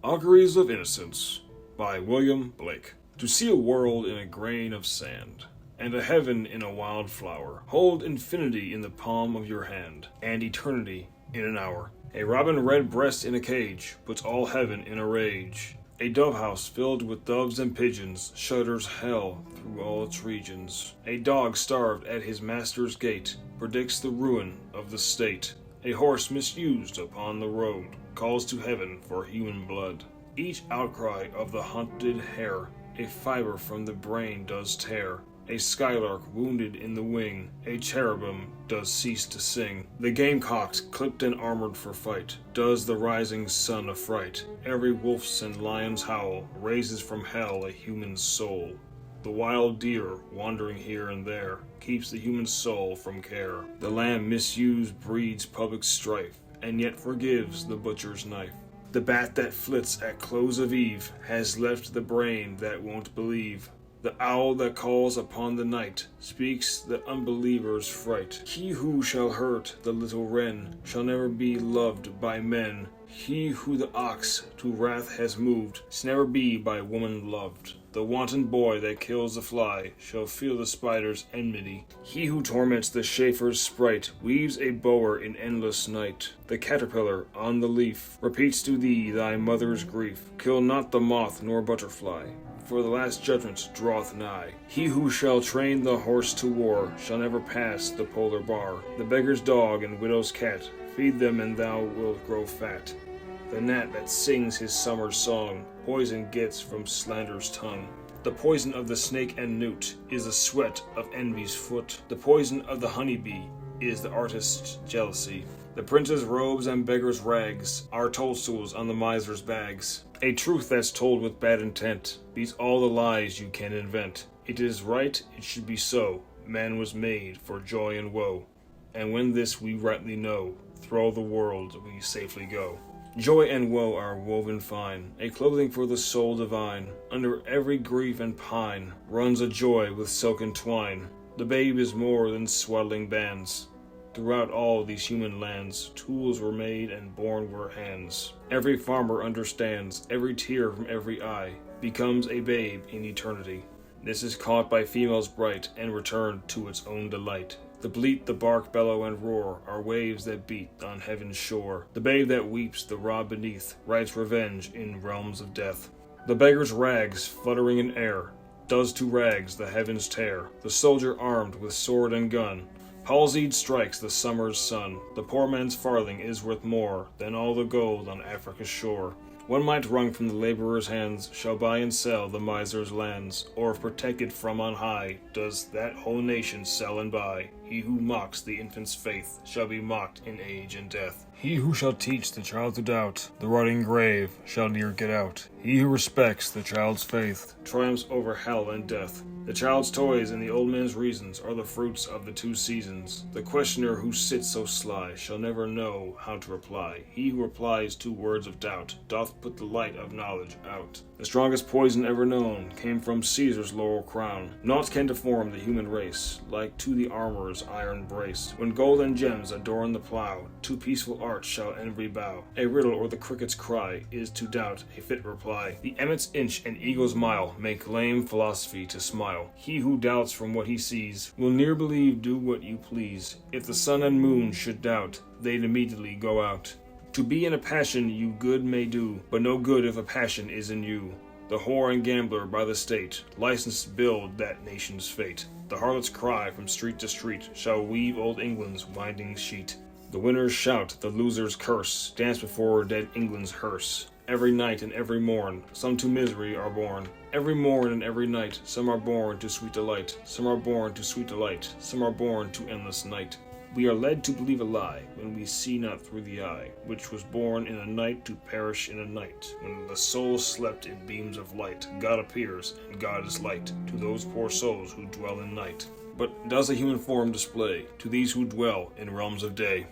Auguries of Innocence by William Blake. To see a world in a grain of sand, and a heaven in a wild flower, hold infinity in the palm of your hand, and eternity in an hour. A robin redbreast in a cage puts all heaven in a rage. A dovehouse filled with doves and pigeons shudders hell through all its regions. A dog starved at his master's gate predicts the ruin of the state. A horse misused upon the road calls to heaven for human blood. Each outcry of the hunted hare a fiber from the brain does tear. A skylark wounded in the wing, a cherubim does cease to sing. The gamecock, clipped and armored for fight, does the rising sun affright. Every wolf's and lion's howl raises from hell a human soul. The wild deer, wandering here and there, keeps the human soul from care. The lamb misused breeds public strife, and yet forgives the butcher's knife. The bat that flits at close of eve has left the brain that won't believe. The owl that calls upon the night speaks the unbeliever's fright. He who shall hurt the little wren shall never be loved by men. He who the ox to wrath has moved shall never be by woman loved. The wanton boy that kills the fly shall feel the spider's enmity. He who torments the Schaefer's sprite weaves a bower in endless night. The caterpillar on the leaf repeats to thee thy mother's grief. Kill not the moth nor butterfly, for the last judgment draweth nigh. He who shall train the horse to war shall never pass the polar bar. The beggar's dog and widow's cat, feed them and thou wilt grow fat. The gnat that sings his summer song, poison gets from slander's tongue. The poison of the snake and newt is the sweat of envy's foot. The poison of the honeybee is the artist's jealousy. The prince's robes and beggar's rags are toadstools on the miser's bags. A truth that's told with bad intent beats all the lies you can invent. It is right, it should be so. Man was made for joy and woe. And when this we rightly know, through all the world we safely go. Joy and woe are woven fine, a clothing for the soul divine. Under every grief and pine runs a joy with silken twine. The babe is more than swaddling bands. Throughout all these human lands, tools were made and born were hands. Every farmer understands, every tear from every eye becomes a babe in eternity. This is caught by females bright and returned to its own delight. The bleat, the bark, bellow, and roar are waves that beat on heaven's shore. The babe that weeps, the rod beneath, writes revenge in realms of death. The beggar's rags, fluttering in air, does to rags the heavens tear. The soldier armed with sword and gun, palsied strikes the summer's sun. The poor man's farthing is worth more than all the gold on Africa's shore. One mite wrung from the laborer's hands shall buy and sell the miser's lands, or if protected from on high, does that whole nation sell and buy. He who mocks the infant's faith shall be mocked in age and death. He who shall teach the child to doubt the rotting grave shall ne'er get out. He who respects the child's faith triumphs over hell and death. The child's toys and the old man's reasons are the fruits of the two seasons. The questioner who sits so sly shall never know how to reply. He who replies to words of doubt doth put the light of knowledge out. The strongest poison ever known came from Caesar's laurel crown. Naught can deform the human race like to the armorer's iron brace. When gold and gems adorn the plow, to peaceful art shall envy bow. A riddle or the cricket's cry is to doubt a fit reply. The emmet's inch and eagle's mile make lame philosophy to smile. He who doubts from what he sees will ne'er believe do what you please. If the sun and moon should doubt, they'd immediately go out. To be in a passion you good may do, but no good if a passion is in you. The whore and gambler by the state, licensed build that nation's fate. The harlot's cry from street to street shall weave old England's winding sheet. The winner's shout, the loser's curse, dance before dead England's hearse. Every night and every morn, some to misery are born. Every morn and every night, some are born to sweet delight. Some are born to sweet delight, some are born to endless night. We are led to believe a lie when we see not through the eye, which was born in a night to perish in a night. When the soul slept in beams of light, God appears, and God is light to those poor souls who dwell in night. But does a human form display to these who dwell in realms of day?